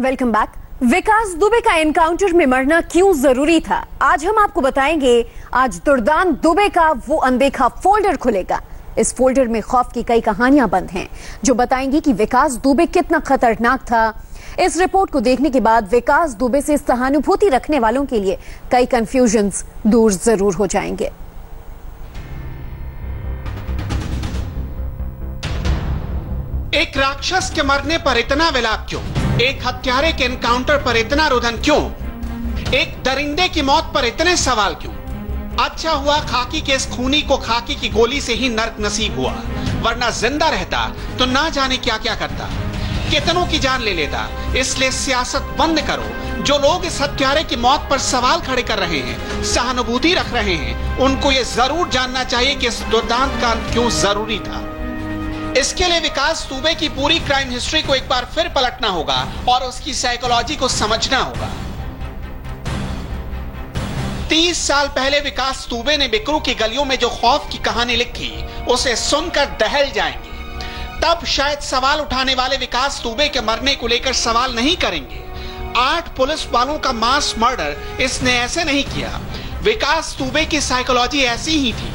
Welcome back. विकास दुबे का encounter में मरना क्यों जरूरी था, आज हम आपको बताएंगे। आज दुर्दांत दुबे का वो अनदेखा फोल्डर खुलेगा। इस फोल्डर में खौफ की कई कहानियां बंद हैं जो बताएंगी कि विकास दुबे कितना खतरनाक था। इस रिपोर्ट को देखने के बाद विकास दुबे से सहानुभूति रखने वालों के लिए कई कंफ्यूजन्स दूर जरूर हो जाएंगे। एक राक्षस के मरने पर इतना विलाप क्यों? एक हत्यारे के एनकाउंटर पर इतना रुदन क्यों? एक दरिंदे की मौत पर इतने सवाल क्यों? अच्छा हुआ खाकी के इस खूनी को खाकी की गोली से ही नर्क नसीब हुआ, वरना जिंदा रहता तो ना जाने क्या क्या करता, कितनों की जान ले लेता। इसलिए सियासत बंद करो। जो लोग इस हत्यारे की मौत पर सवाल खड़े कर रहे हैं, सहानुभूति रख रहे हैं, उनको यह जरूर जानना चाहिए कि इस दुर्दांत का अंत क्यों जरूरी था। इसके लिए विकास दुबे की पूरी क्राइम हिस्ट्री को एक बार फिर पलटना होगा और उसकी साइकोलॉजी को समझना होगा। 30 साल पहले विकास दुबे ने बिकरू की गलियों में जो खौफ की कहानी लिखी, उसे सुनकर दहल जाएंगे। तब शायद सवाल उठाने वाले विकास दुबे के मरने को लेकर सवाल नहीं करेंगे। 8 पुलिस वालों का मास मर्डर इसने ऐसे नहीं किया। विकास दुबे की साइकोलॉजी ऐसी ही थी।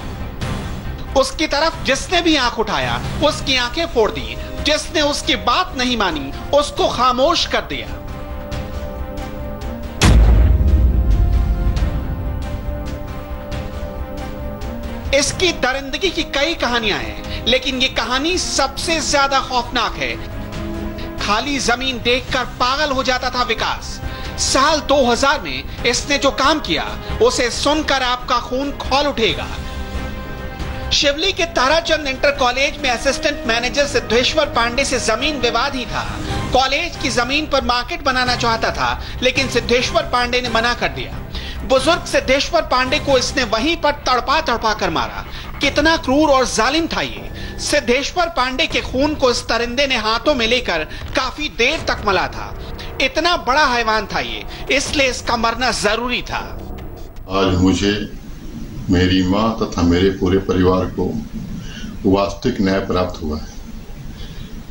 उसकी तरफ जिसने भी आंख उठाया उसकी आंखें फोड़ दी, जिसने उसकी बात नहीं मानी उसको खामोश कर दिया। इसकी दरिंदगी की कई कहानियां हैं, लेकिन ये कहानी सबसे ज्यादा खौफनाक है। खाली जमीन देखकर पागल हो जाता था विकास। साल 2000 में इसने जो काम किया उसे सुनकर आपका खून खौल उठेगा। शिवली के ताराचंद इंटर कॉलेज में असिस्टेंट मैनेजर सिद्धेश्वर पांडे से जमीन विवाद ही था। कॉलेज की जमीन पर मार्केट बनाना चाहता था, लेकिन सिद्धेश्वर पांडे ने मना कर दिया। बुजुर्ग सिद्धेश्वर पांडे को इसने वहीं पर तड़पा तड़पा कर मारा। कितना क्रूर और जालिम था ये। सिद्धेश्वर पांडे के खून को इस दरिंदे ने हाथों में लेकर काफी देर तक मला था। इतना बड़ा हैवान था ये, इसलिए इसका मरना जरूरी था। आज मुझे, मेरी माँ तथा मेरे पूरे परिवार को वास्तविक न्याय प्राप्त हुआ है।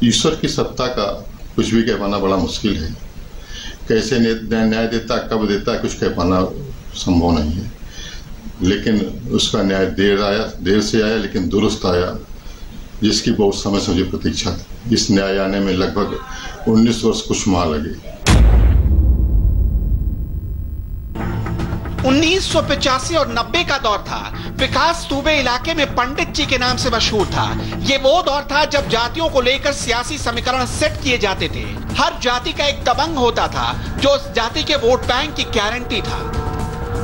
ईश्वर की सत्ता का कुछ भी कह पाना बड़ा मुश्किल है। कैसे न्याय देता, कब देता, कुछ कह पाना संभव नहीं है। लेकिन उसका न्याय देर से आया, लेकिन दुरुस्त आया, जिसकी बहुत समय से मुझे प्रतीक्षा थी। इस न्याय आने में लगभग 19 वर्ष कुछ माह लगे। 1985 और 90 का दौर था। विकास दुबे इलाके में पंडित जी के नाम से मशहूर था। ये वो दौर था जब जातियों को लेकर सियासी समीकरण सेट किए जाते थे। हर जाति का एक दबंग होता था जो उस जाति के वोट बैंक की गारंटी था।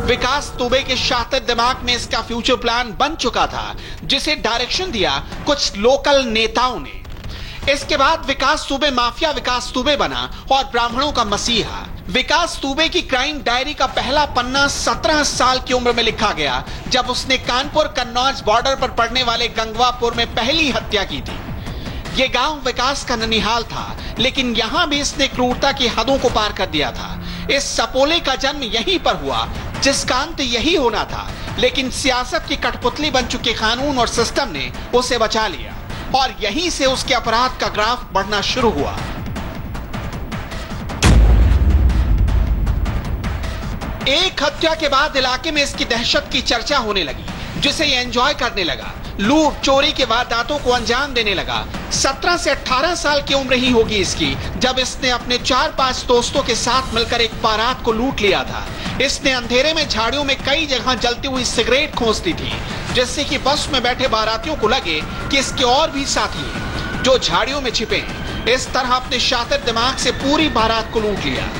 विकास दुबे के शातिर दिमाग में इसका फ्यूचर प्लान बन चुका था, जिसे डायरेक्शन दिया कुछ लोकल नेताओं ने। इसके बाद विकास दुबे माफिया विकास दुबे बना और ब्राह्मणों का मसीहा। विकास दुबे की क्राइम डायरी का पहला पन्ना 17 साल की उम्र में लिखा गया, जब उसने कानपुर कन्नौज बॉर्डर पर पड़ने वाले गंगवापुर में पहली हत्या की थी। यह गांव विकास का ननिहाल था, लेकिन यहां भी इसने क्रूरता की हदों को पार कर दिया था। इस सपोले का जन्म यहीं पर हुआ, जिसका अंत यही होना था, लेकिन सियासत की कठपुतली बन चुके कानून और सिस्टम ने उसे बचा लिया और यहीं से उसके अपराध का ग्राफ बढ़ना शुरू हुआ। एक हत्या के बाद इलाके में इसकी दहशत की चर्चा होने लगी, जिसे ये एंजॉय करने लगा। लूट चोरी के वारदातों को अंजाम देने लगा। 17 से 18 साल की उम्र ही होगी इसकी जब इसने अपने 4-5 दोस्तों के साथ मिलकर एक बारात को लूट लिया था। इसने अंधेरे में झाड़ियों में कई जगह जलती हुई सिगरेट खोस दी थी, जिससे कि बस में बैठे बारातियों को लगे कि इसके और भी साथी हैं जो झाड़ियों में छिपे हैं। इस तरह अपने शातिर दिमाग से पूरी बारात को लूट लिया।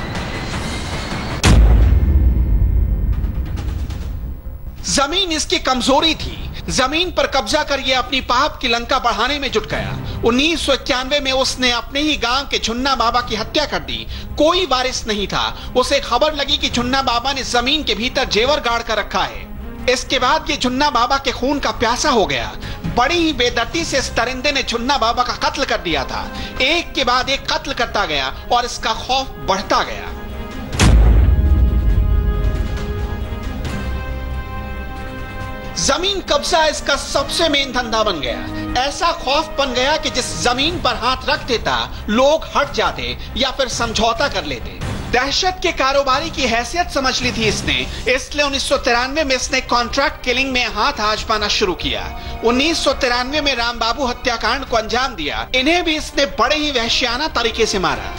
जमीन इसकी कमजोरी थी। जमीन पर कब्जा कर ये अपनी पाप की लंका बढ़ाने में जुट गया। 1991 में उसने अपने ही गांव के झुन्ना बाबा की हत्या कर दी। कोई वारिस नहीं था। उसे खबर लगी कि झुन्ना बाबा ने जमीन के भीतर जेवर गाड़ कर रखा है। इसके बाद ये झुन्ना बाबा के खून का प्यासा हो गया। बड़ी ही बेदर्दी से इस दरिंदे ने झुन्ना बाबा का कत्ल कर दिया था। एक के बाद एक कत्ल करता गया और इसका खौफ बढ़ता गया। जमीन कब्जा इसका सबसे मेन धंधा बन गया। ऐसा खौफ बन गया कि जिस जमीन पर हाथ रख देता लोग हट जाते या फिर समझौता कर लेते। दहशत के कारोबारी की हैसियत समझ ली थी इसने, इसलिए 1993 में इसने कॉन्ट्रैक्ट किलिंग में हाथ आजमाना शुरू किया। 1993 में रामबाबू हत्याकांड को अंजाम दिया। इन्हें भी इसने बड़े ही वहशियाना तरीके से मारा।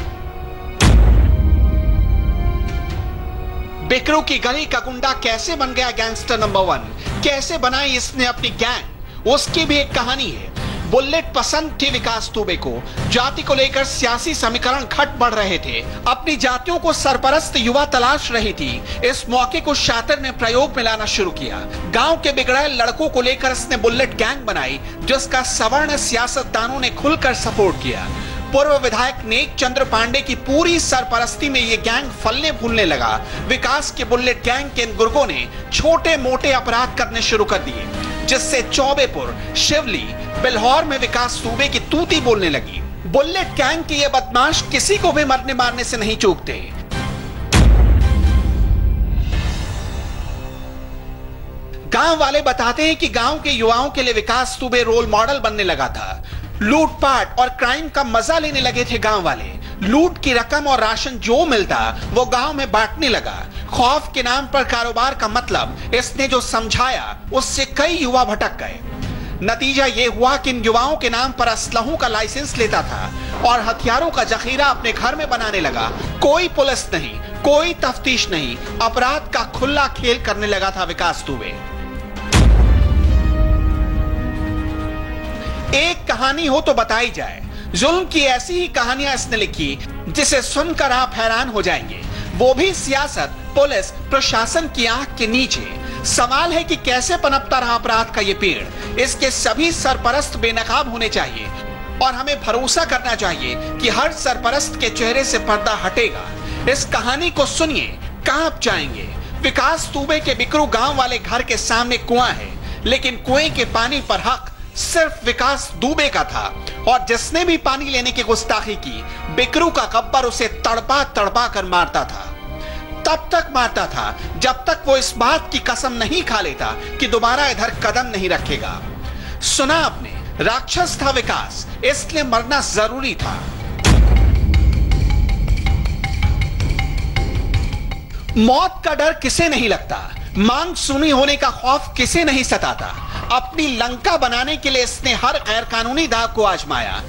बिकरू की गली का गुंडा कैसे बन गया गैंगस्टर नंबर 1, कैसे बनाई इसने अपनी गैंग, उसकी भी एक कहानी है। बुलेट पसंद थी विकास दुबे को। जाति को लेकर सियासी समीकरण घट बढ़ रहे थे। अपनी जातियों को सरपरस्त युवा तलाश रही थी। इस मौके को शातिर ने प्रयोग में लाना शुरू किया। गांव के बिगड़ैल लड़कों को लेकर इसने बुलेट गैंग बनाई, जिसका सवर्ण सियासतदानों ने खुलकर सपोर्ट किया। पूर्व विधायक नेक चंद्र पांडे की पूरी सरपरस्ती में ये गैंग फलने फूलने लगा। विकास के बुलेट गैंग के इन गुर्गों ने छोटे मोटे अपराध करने शुरू कर दिए, जिससे चौबेपुर, शिवली, बिल्हौर में विकास दुबे की तूती बोलने लगी। बुलेट गैंग के ये बदमाश किसी को भी मरने मारने से नहीं चूकते। गांव वाले बताते हैं कि गांव के युवाओं के लिए विकास दुबे रोल मॉडल बनने लगा था। लूटपाट और क्राइम का मजा लेने लगे थे गांव वाले। लूट की रकम और राशन जो मिलता वो गांव में बांटने लगा। खौफ के नाम पर कारोबार का मतलब इसने जो समझाया, उससे कई युवा भटक गए। नतीजा ये हुआ कि इन युवाओं के नाम पर असलहों का लाइसेंस लेता था और हथियारों का जखीरा अपने घर में बनाने लगा। कोई पुलिस नहीं, कोई तफ्तीश नहीं, अपराध का खुला खेल करने लगा था विकास दुबे। एक कहानी हो तो बताई जाए। जुल्म की ऐसी ही कहानियां इसने लिखी जिसे सुनकर आप हैरान हो जाएंगे, वो भी सियासत, पुलिस, प्रशासन की आंख के नीचे। सवाल है कि कैसे पनपता रहा अपराध का ये पेड़। इसके सभी सरपरस्त बेनकाब होने चाहिए और हमें भरोसा करना चाहिए कि हर सरपरस्त के चेहरे से पर्दा हटेगा। इस कहानी को सुनिए, कांप जाएंगे। विकास दुबे के बिकरू गांव वाले घर के सामने कुआं है, लेकिन कुएं के पानी पर हक सिर्फ विकास दुबे का था और जिसने भी पानी लेने की गुस्ताखी की, बिकरू का गब्बर उसे तड़पा तड़पा कर मारता था। तब तक मारता था जब तक वो इस बात की कसम नहीं खा लेता कि दोबारा इधर कदम नहीं रखेगा। सुना आपने, राक्षस था विकास, इसलिए मरना जरूरी था। मौत का डर किसे नहीं लगता, मांग सुनी होने का खौफ किसे नहीं सताता। अपनी लंका बनाने के लिए इसने हर गैर कानूनी दाग को आजमाया।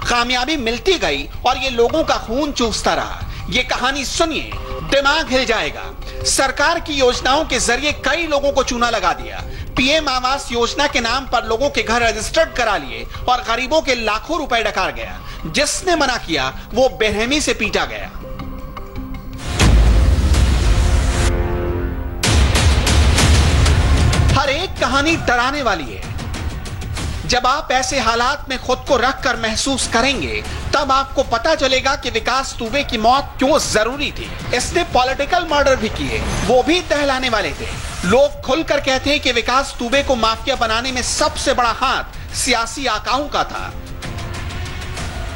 कामयाबी मिलती गई और ये लोगों का खून चूसता रहा। ये कहानी सुनिए, दिमाग हिल जाएगा। सरकार की योजनाओं के जरिए कई लोगों को चूना लगा दिया। पीएम आवास योजना के नाम पर लोगों के घर रजिस्टर्ड करा लिए और गरीबों के लाखों रुपए डकार गया। जिसने मना किया वो बेरहमी से पीटा गया। हर एक कहानी डराने वाली है। जब आप ऐसे हालात में खुद को रखकर महसूस करेंगे, तब आपको पता चलेगा कि विकास दुबे की मौत क्यों जरूरी थी। इसने पॉलिटिकल मर्डर भी किए, वो भी दहलाने वाले थे। लोग खुलकर कहते हैं कि विकास दुबे को माफिया बनाने में सबसे बड़ा हाथ सियासी आकाओं का था।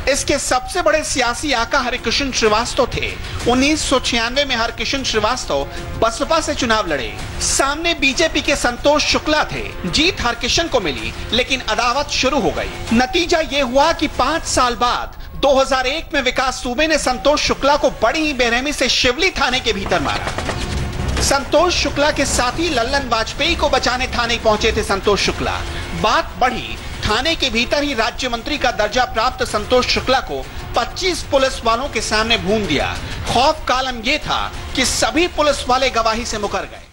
इसके सबसे बड़े सियासी आका हरिकिशन श्रीवास्तव थे। 1996 में हरिकिशन श्रीवास्तव बसपा से चुनाव लड़े। सामने बीजेपी के संतोष शुक्ला थे। जीत हरिकिशन को मिली, लेकिन अदावत शुरू हो गई। नतीजा यह हुआ कि 5 साल बाद 2001 में विकास दुबे ने संतोष शुक्ला को बड़ी ही बेरहमी से शिवली थाने के भीतर मारा। संतोष शुक्ला के साथी लल्लन वाजपेयी को बचाने थाने पहुंचे थे संतोष शुक्ला। बात बढ़ी, थाने के भीतर ही राज्य मंत्री का दर्जा प्राप्त संतोष शुक्ला को 25 पुलिस वालों के सामने भून दिया। खौफ का आलम यह था कि सभी पुलिस वाले गवाही से मुकर गए।